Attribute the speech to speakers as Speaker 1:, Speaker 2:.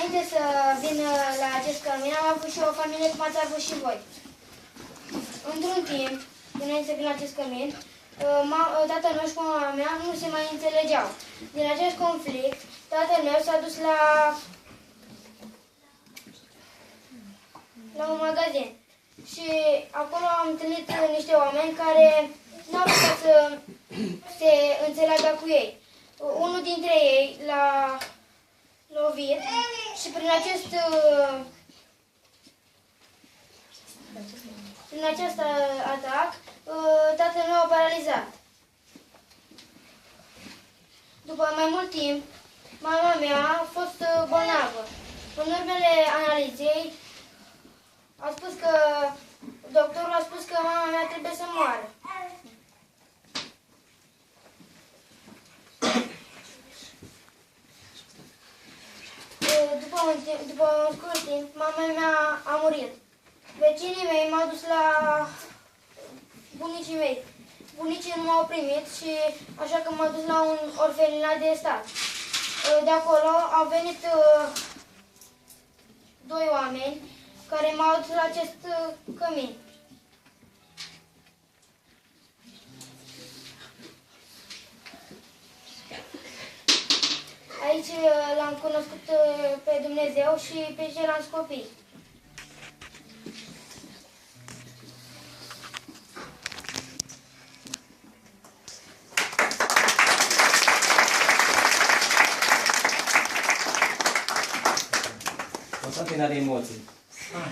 Speaker 1: înainte să vin la acest cămin, am avut și o familie cum ați avut și voi. Într-un timp, înainte să vin la acest cămin, tatăl meu și mama mea nu se mai înțelegeau. Din acest conflict, tatăl meu s-a dus la un magazin. Și acolo am întâlnit niște oameni care nu au putut să se înțeleagă cu ei. Unul dintre ei l-a lovit și prin acest atac, tatăl meu a paralizat. După mai mult timp, mama mea a fost bolnavă. În urmele analizei, doctorul a spus că mama mea trebuie să moară. După un scurt timp, mama mea a murit. Vecinii mei m-au dus la bunicii mei. Bunicii nu m-au primit și așa că m-au dus la un orfelinat de stat. De acolo au venit doi oameni care m-au dus la acest cămin. Aici l-am cunoscut pe Dumnezeu și pe ceilalți copii.
Speaker 2: Constantin are emoții.